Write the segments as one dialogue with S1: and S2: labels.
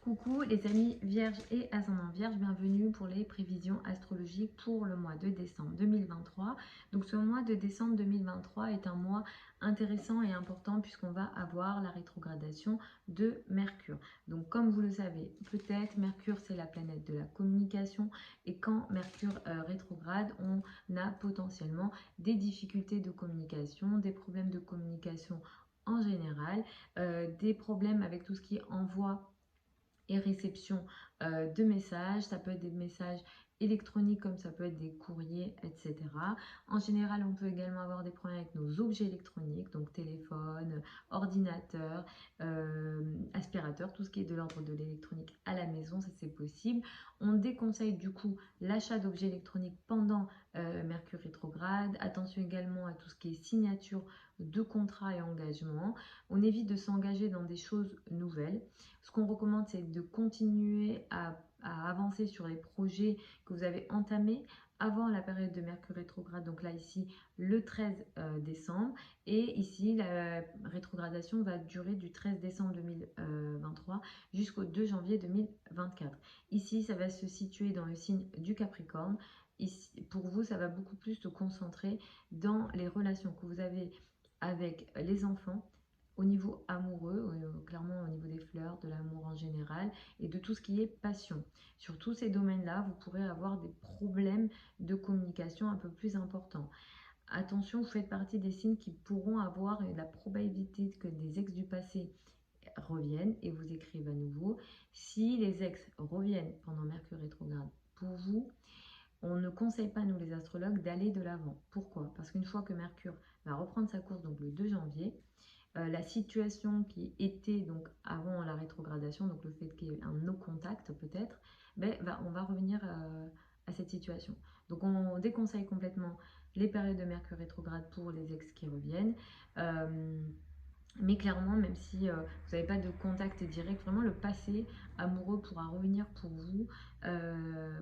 S1: Coucou les amis vierges et ascendant vierge, bienvenue pour les prévisions astrologiques pour le mois de décembre 2023. Donc ce mois de décembre 2023 est un mois intéressant et important puisqu'on va avoir la rétrogradation de Mercure. Donc comme vous le savez peut-être, Mercure c'est la planète de la communication et quand Mercure rétrograde, on a potentiellement des difficultés de communication, des problèmes de communication en général, des problèmes avec tout ce qui envoie et réception de messages. Ça peut être des messages électroniques comme ça peut être des courriers, etc. En général, on peut également avoir des problèmes avec nos objets électroniques, donc téléphone, ordinateur, aspirateur, tout ce qui est de l'ordre de l'électronique à la maison, ça c'est possible. On déconseille du coup l'achat d'objets électroniques pendant Mercure rétrograde. Attention également à tout ce qui est signature de contrats et engagements. On évite de s'engager dans des choses nouvelles. Ce qu'on recommande, c'est de continuer à avancer sur les projets que vous avez entamés avant la période de Mercure rétrograde, donc là ici le 13 décembre, et ici la rétrogradation va durer du 13 décembre 2023 jusqu'au 2 janvier 2024. Ici ça va se situer dans le signe du Capricorne. Ici, pour vous, ça va beaucoup plus se concentrer dans les relations que vous avez avec les enfants, au niveau amoureux, clairement au niveau des fleurs, de l'amour en général et de tout ce qui est passion. Sur tous ces domaines-là, vous pourrez avoir des problèmes de communication un peu plus importants. Attention, vous faites partie des signes qui pourront avoir la probabilité que des ex du passé reviennent et vous écrivent à nouveau. Si les ex reviennent pendant Mercure rétrograde pour vous, on ne conseille pas, nous les astrologues, d'aller de l'avant. Pourquoi? Parce qu'une fois que Mercure va reprendre sa course, donc le 2 janvier, la situation qui était donc avant la rétrogradation, donc le fait qu'il y ait un no contact peut-être, ben, on va revenir à cette situation. Donc on déconseille complètement les périodes de Mercure rétrograde pour les ex qui reviennent. Mais clairement, même si vous n'avez pas de contact direct, vraiment le passé amoureux pourra revenir pour vous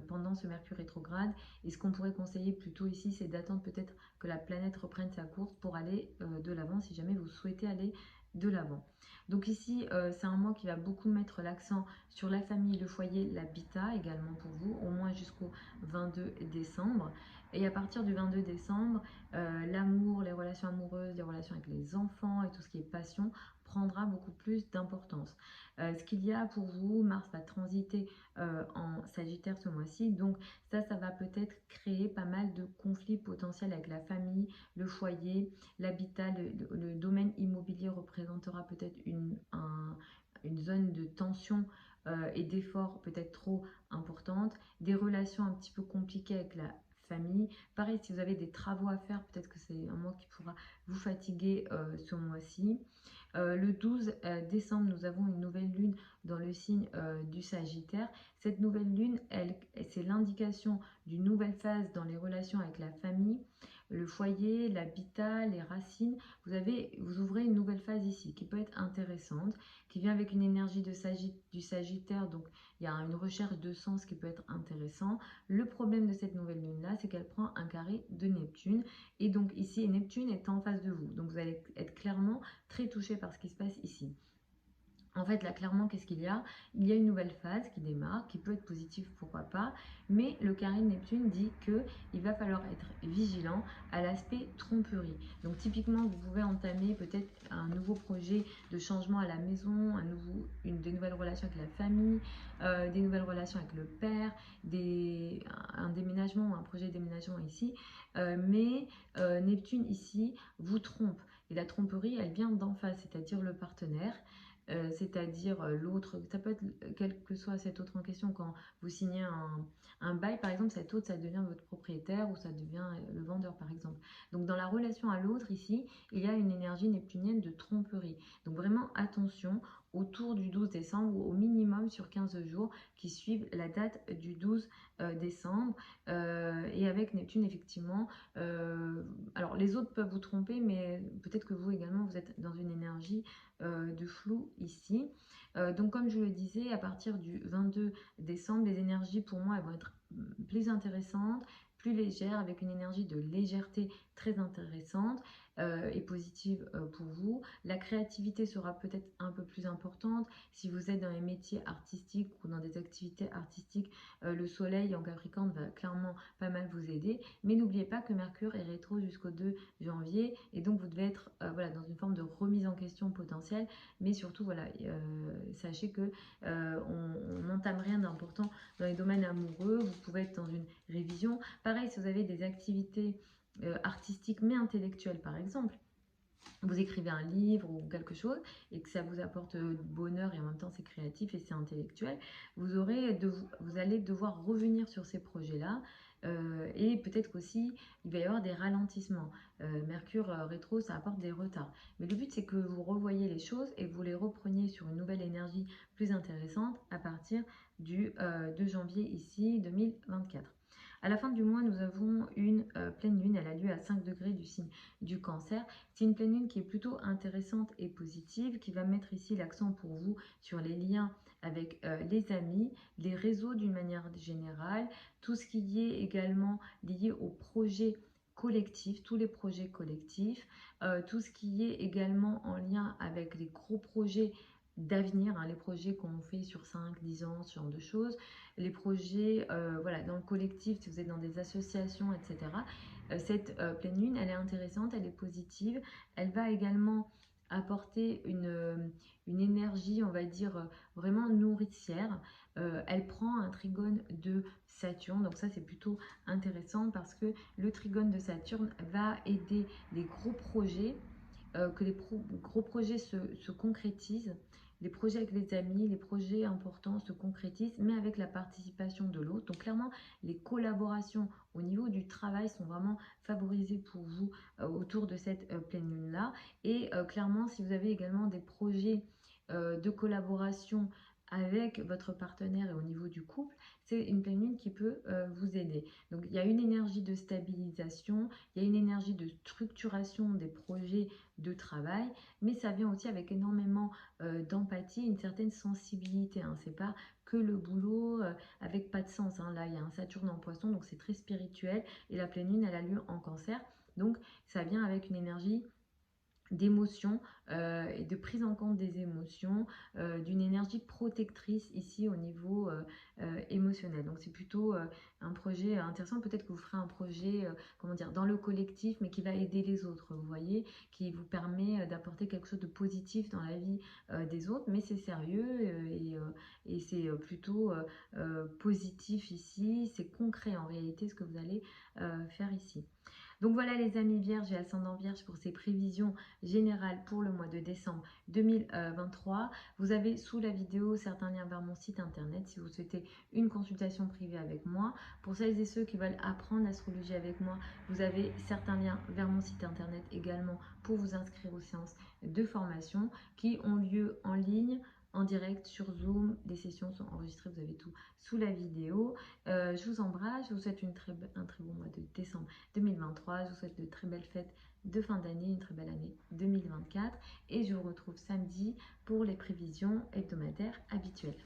S1: pendant ce Mercure rétrograde. Et ce qu'on pourrait conseiller plutôt ici, c'est d'attendre peut-être que la planète reprenne sa course pour aller de l'avant, si jamais vous souhaitez aller de l'avant. Donc ici, c'est un mois qui va beaucoup mettre l'accent sur la famille, le foyer, l'habitat également pour vous, au moins jusqu'au 22 décembre. Et à partir du 22 décembre, l'amour, les relations amoureuses, les relations avec les enfants et tout ce qui est passion prendra beaucoup plus d'importance. Ce qu'il y a pour vous, Mars va transiter en Sagittaire ce mois-ci, donc ça va peut-être créer pas mal de conflits potentiels avec la famille, le foyer, l'habitat, le domaine immobilier représentera peut-être une zone de tension et d'efforts peut-être trop importante, des relations un petit peu compliquées avec la famille. Pareil, si vous avez des travaux à faire, peut-être que c'est un mois qui pourra vous fatiguer ce mois-ci. Le 12 décembre, nous avons une nouvelle lune dans le signe du Sagittaire. Cette nouvelle lune, c'est l'indication d'une nouvelle phase dans les relations avec la famille, le foyer, l'habitat, les racines. Vous ouvrez une nouvelle phase ici qui peut être intéressante, qui vient avec une énergie du Sagittaire, donc il y a une recherche de sens qui peut être intéressant. Le problème de cette nouvelle lune-là, c'est qu'elle prend un carré de Neptune. Et donc ici, Neptune est en face de vous. Donc vous allez être clairement très touché par ce qui se passe ici. En fait, là, clairement, qu'est-ce qu'il y a? Il y a une nouvelle phase qui démarre, qui peut être positive, pourquoi pas, mais le carré de Neptune dit qu'il va falloir être vigilant à l'aspect tromperie. Donc, typiquement, vous pouvez entamer peut-être un nouveau projet de changement à la maison, des nouvelles relations avec la famille, des nouvelles relations avec le père, un déménagement ou un projet de déménagement ici, mais Neptune ici vous trompe. Et la tromperie, elle vient d'en face, c'est-à-dire le partenaire. C'est-à-dire l'autre, ça peut être quel que soit cet autre en question, quand vous signez un bail par exemple, cet autre ça devient votre propriétaire ou ça devient le vendeur par exemple. Donc dans la relation à l'autre ici, il y a une énergie neptunienne de tromperie. Donc vraiment attention autour du 12 décembre ou au minimum sur 15 jours qui suivent la date du 12 décembre. Et avec Neptune effectivement, alors les autres peuvent vous tromper, mais peut-être que vous également vous êtes dans une énergie de flou ici. Donc comme je le disais, à partir du 22 décembre, les énergies pour moi elles vont être plus intéressantes, plus légères, avec une énergie de légèreté très intéressante. et positive pour vous. La créativité sera peut-être un peu plus importante. Si vous êtes dans les métiers artistiques ou dans des activités artistiques, le soleil en Capricorne va clairement pas mal vous aider. Mais n'oubliez pas que Mercure est rétro jusqu'au 2 janvier et donc vous devez être voilà, dans une forme de remise en question potentielle. Mais surtout, voilà, sachez que on n'entame rien d'important dans les domaines amoureux. Vous pouvez être dans une révision. Pareil, si vous avez des activités artistiques mais intellectuelles par exemple, vous écrivez un livre ou quelque chose et que ça vous apporte du bonheur et en même temps c'est créatif et c'est intellectuel, vous allez devoir revenir sur ces projets-là et peut-être qu'aussi il va y avoir des ralentissements. Mercure rétro, ça apporte des retards. Mais le but c'est que vous revoyez les choses et que vous les repreniez sur une nouvelle énergie plus intéressante à partir du 2 janvier ici 2024. À la fin du mois, nous avons une pleine lune, elle a lieu à 5 degrés du signe du Cancer. C'est une pleine lune qui est plutôt intéressante et positive, qui va mettre ici l'accent pour vous sur les liens avec les amis, les réseaux d'une manière générale, tout ce qui est également lié aux projets collectifs, tous les projets collectifs, tout ce qui est également en lien avec les gros projets d'avenir, hein, les projets qu'on fait sur 5, 10 ans, ce genre de choses, les projets voilà, dans le collectif, si vous êtes dans des associations, etc. Cette pleine lune, elle est intéressante, elle est positive, elle va également apporter une énergie, on va dire, vraiment nourricière. Elle prend un trigone de Saturne, donc ça c'est plutôt intéressant parce que le trigone de Saturne va aider les gros projets, que les gros projets se concrétisent, les projets avec les amis, les projets importants se concrétisent, mais avec la participation de l'autre. Donc clairement, les collaborations au niveau du travail sont vraiment favorisées pour vous autour de cette pleine lune-là. Et clairement, si vous avez également des projets de collaboration avec votre partenaire et au niveau du couple, c'est une pleine lune qui peut vous aider. Donc il y a une énergie de stabilisation, il y a une énergie de structuration des projets de travail, mais ça vient aussi avec énormément d'empathie, une certaine sensibilité. Hein. C'est pas que le boulot avec pas de sens. Hein. Là, il y a un Saturne en Poisson, donc c'est très spirituel. Et la pleine lune, elle a lieu en Cancer. Donc, ça vient avec une énergie d'émotions et de prise en compte des émotions, d'une énergie protectrice ici au niveau émotionnel. Donc c'est plutôt un projet intéressant. Peut-être que vous ferez un projet, comment dire, dans le collectif, mais qui va aider les autres, vous voyez, qui vous permet d'apporter quelque chose de positif dans la vie des autres, mais c'est sérieux et c'est plutôt positif ici, c'est concret en réalité ce que vous allez faire ici. Donc voilà les amis vierges et ascendant vierge pour ces prévisions générales pour le mois de décembre 2023. Vous avez sous la vidéo certains liens vers mon site internet si vous souhaitez une consultation privée avec moi. Pour celles et ceux qui veulent apprendre l'astrologie avec moi, vous avez certains liens vers mon site internet également pour vous inscrire aux séances de formation qui ont lieu en ligne, en direct sur Zoom. Les sessions sont enregistrées, vous avez tout sous la vidéo. Je vous embrasse, je vous souhaite un très bon mois de décembre 2023. Je vous souhaite de très belles fêtes de fin d'année, une très belle année 2024. Et je vous retrouve samedi pour les prévisions hebdomadaires habituelles.